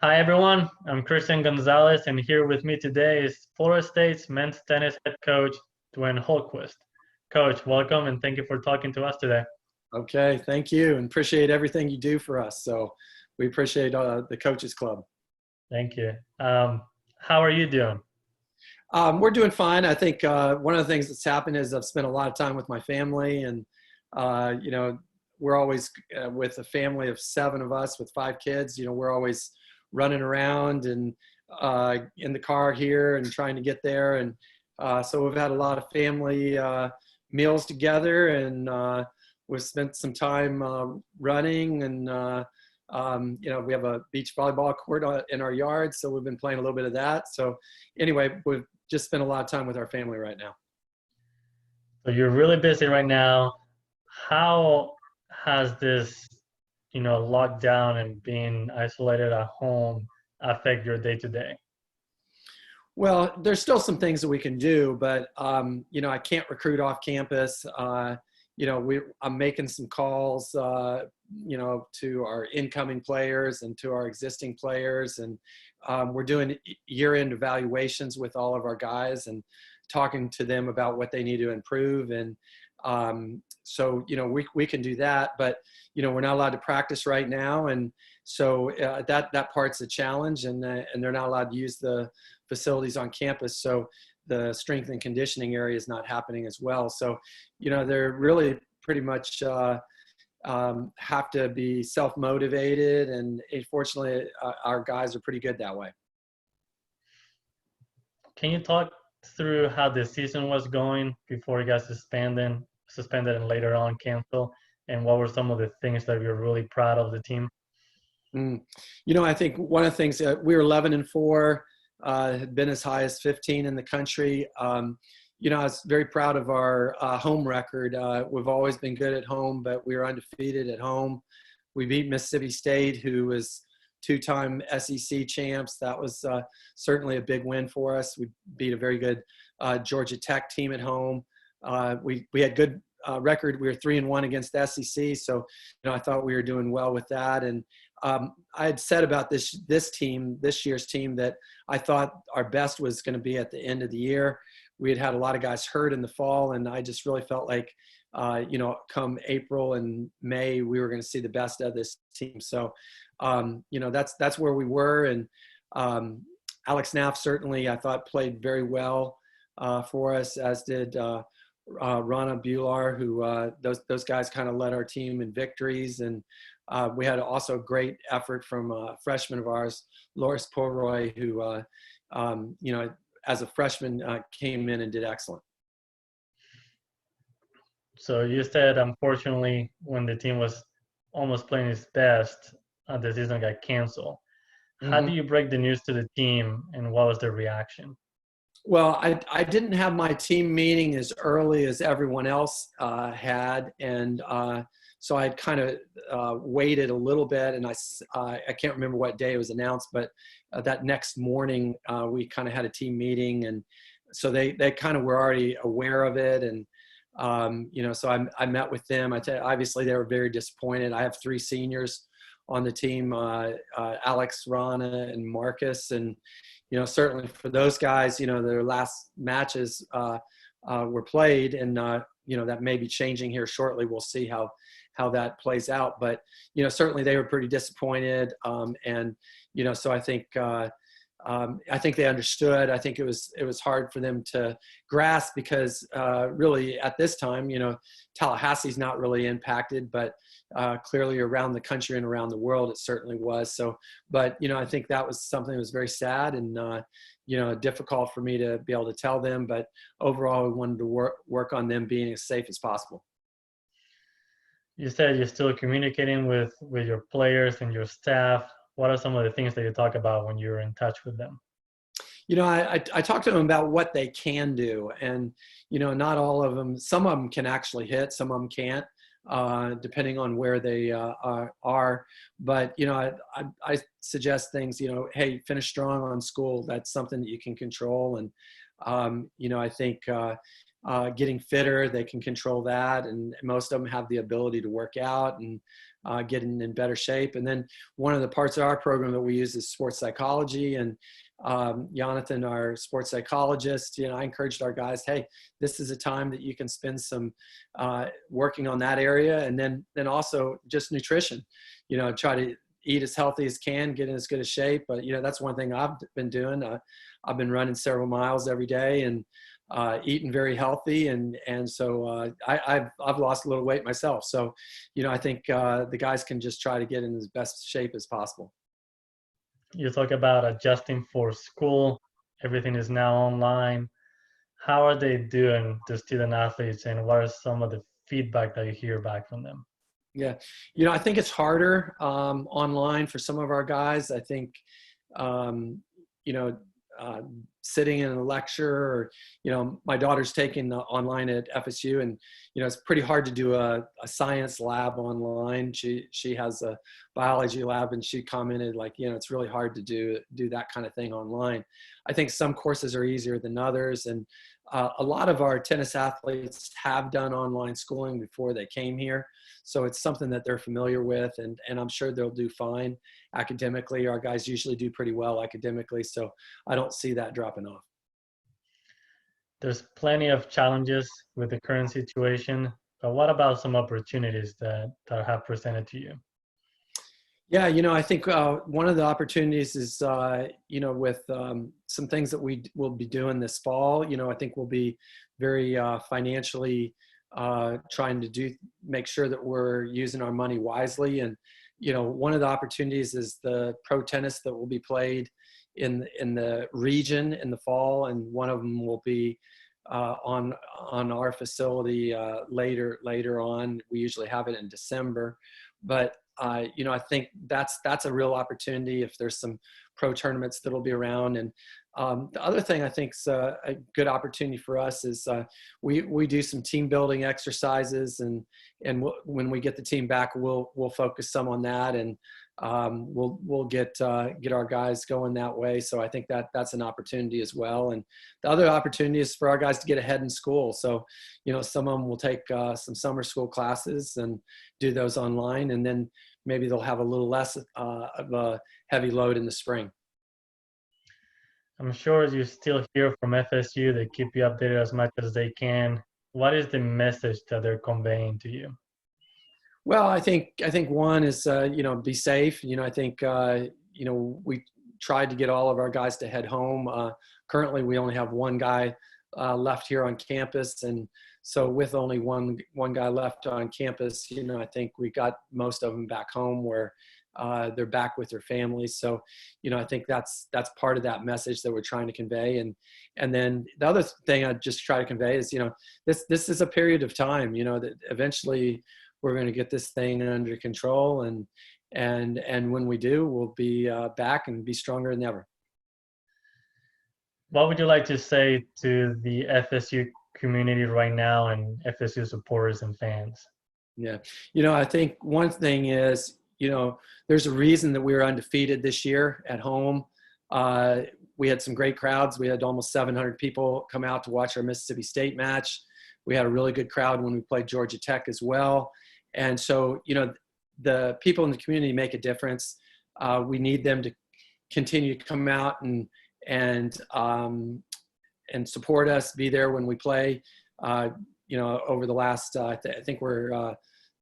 Hi everyone, I'm Christian Gonzalez, and here with me today is Florida State's men's tennis head coach, Dwayne Hultquist. Coach, welcome and thank you for talking to us today. Okay, thank you, and appreciate everything you do for us. So we appreciate the Coaches Club. Thank you. How are you doing? We're doing fine. I think one of the things that's happened is I've spent a lot of time with my family, and we're always with a family of 7 of us with 5 kids. We're always running around and in the car here and trying to get there, and so we've had a lot of family meals together, and we've spent some time running, and we have a beach volleyball court in our yard, so we've been playing a little bit of that. So anyway, we've just spent a lot of time with our family right now. So you're really busy right now. How has this, lockdown and being isolated at home affect your day to day? Well, there's still some things that we can do, but I can't recruit off campus. I'm making some calls, to our incoming players and to our existing players, and we're doing year-end evaluations with all of our guys and talking to them about what they need to improve. And so we can do that, but we're not allowed to practice right now, and so that part's a challenge, and they're not allowed to use the facilities on campus, so the strength and conditioning area is not happening as well. So they're really pretty much have to be self-motivated, and fortunately our guys are pretty good that way. Can you talk through how the season was going before you got suspended and later on canceled, and what were some of the things that you're really proud of the team? I think one of the things that we were 11-4, had been as high as 15 in the country. I was very proud of our home record. We've always been good at home, but we were undefeated at home. We beat Mississippi State, who was 2-time SEC champs. That was certainly a big win for us. We beat a very good Georgia Tech team at home. We had good record. We were 3-1 against the SEC, so I thought we were doing well with that. And I had said about this year's team, that I thought our best was going to be at the end of the year. We had a lot of guys hurt in the fall, and I just really felt like, come April and May, we were going to see the best of this team. So, that's where we were. And Alex Knapp certainly, I thought, played very well for us, as did Rana Bular, who those guys kind of led our team in victories. And we had also a great effort from a freshman of ours, Loris Poroy, who, as a freshman came in and did excellent. So you said, unfortunately, when the team was almost playing its best, the season got canceled. How do you break the news to the team, and what was their reaction? Well, I didn't have my team meeting as early as everyone else had, and so I kind of waited a little bit, and I can't remember what day it was announced, but that next morning we kind of had a team meeting, and so they kind of were already aware of it. And so I met with them. Obviously they were very disappointed. I have 3 seniors on the team, Alex, Rana, and Marcus, and certainly for those guys, their last matches were played, and that may be changing here shortly. We'll see how that plays out, but certainly they were pretty disappointed, and so I think they understood. I think it was hard for them to grasp, because really at this time, Tallahassee's not really impacted, but clearly around the country and around the world it certainly was. So, but I think that was something that was very sad and difficult for me to be able to tell them. But overall, we wanted to work on them being as safe as possible. You said you're still communicating with your players and your staff. What are some of the things that you talk about when you're in touch with them? I talk to them about what they can do, and not all of them. Some of them can actually hit, some of them can't, depending on where they are. But I suggest things. Hey, finish strong on school. That's something that you can control, and I think getting fitter, they can control that, and most of them have the ability to work out, and getting in better shape. And then one of the parts of our program that we use is sports psychology. And Jonathan, our sports psychologist, I encouraged our guys, hey, this is a time that you can spend some working on that area. And then also just nutrition, try to eat as healthy as can, get in as good a shape. But, that's one thing I've been doing. I've been running several miles every day and eating very healthy. And so I've lost a little weight myself. So, I think the guys can just try to get in as best shape as possible. You talk about adjusting for school. Everything is now online. How are they doing, the student athletes, and what are some of the feedback that you hear back from them? Yeah. I think it's harder online for some of our guys. I think, sitting in a lecture or, my daughter's taking online at FSU, and, it's pretty hard to do a science lab online. She has a biology lab, and she commented like, it's really hard to do that kind of thing online. I think some courses are easier than others. And a lot of our tennis athletes have done online schooling before they came here. So it's something that they're familiar with, and I'm sure they'll do fine academically. Our guys usually do pretty well academically, so I don't see that dropping off. There's plenty of challenges with the current situation, but what about some opportunities that have presented to you? Yeah, I think one of the opportunities is, with some things that we will be doing this fall. I think we'll be very financially trying to make sure that we're using our money wisely. And, one of the opportunities is the pro tennis that will be played in the region in the fall. And one of them will be on our facility later on. We usually have it in December, but I think that's a real opportunity if there's some pro tournaments that'll be around. And the other thing I think is a good opportunity for us is we do some team building exercises, and when we get the team back, we'll focus some on that, and we'll get our guys going that way. So I think that's an opportunity as well. And the other opportunity is for our guys to get ahead in school. So, some of them will take some summer school classes and do those online, and then maybe they'll have a little less of a heavy load in the spring. I'm sure you still hear from FSU. They keep you updated as much as they can. What is the message that they're conveying to you? Well, I think one is, be safe. I think, we tried to get all of our guys to head home. Currently, we only have one guy left here on campus. And so with only one guy left on campus, I think we got most of them back home where they're back with their families. So, I think that's part of that message that we're trying to convey. And then the other thing I just try to convey is, this is a period of time, that eventually we're going to get this thing under control. And when we do, we'll be back and be stronger than ever. What would you like to say to the FSU community right now and FSU supporters and fans? Yeah. I think one thing is, there's a reason that we were undefeated this year at home. We had some great crowds. We had almost 700 people come out to watch our Mississippi State match. We had a really good crowd when we played Georgia Tech as well. And so, the people in the community make a difference. We need them to continue to come out and support us, be there when we play. Over the last, I think we're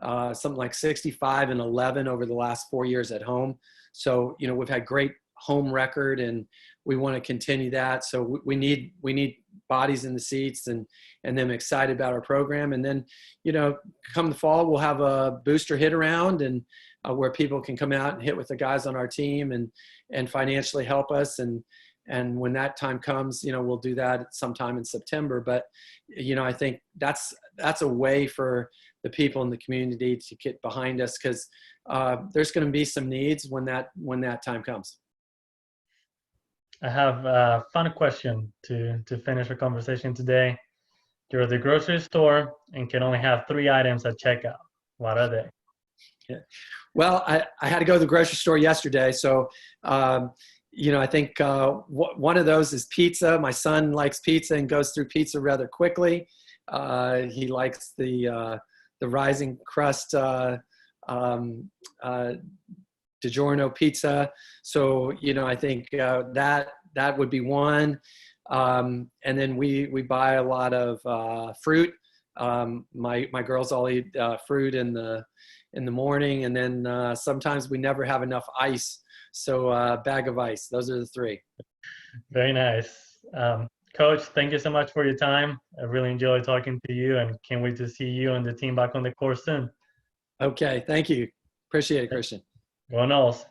something like 65-11 over the last 4 years at home. So, we've had great home record, and we want to continue that. So we need bodies in the seats and them excited about our program. And then, come the fall, we'll have a booster hit around, and where people can come out and hit with the guys on our team and financially help us. And when that time comes, we'll do that sometime in September. But, I think that's a way for the people in the community to get behind us, because there's going to be some needs when that time comes. I have a fun question to finish our conversation today. You're at the grocery store and can only have 3 items at checkout. What are they? Yeah. Well, I had to go to the grocery store yesterday. So, I think one of those is pizza. My son likes pizza and goes through pizza rather quickly. He likes the rising crust uh, DiGiorno pizza. So, I think that would be one. And then we buy a lot of fruit. My girls all eat fruit in the morning, and then sometimes we never have enough ice. So bag of ice. Those are the three. Very nice. Coach, thank you so much for your time. I really enjoyed talking to you and can't wait to see you and the team back on the course soon. Okay, thank you. Appreciate it, Christian. Go Noles.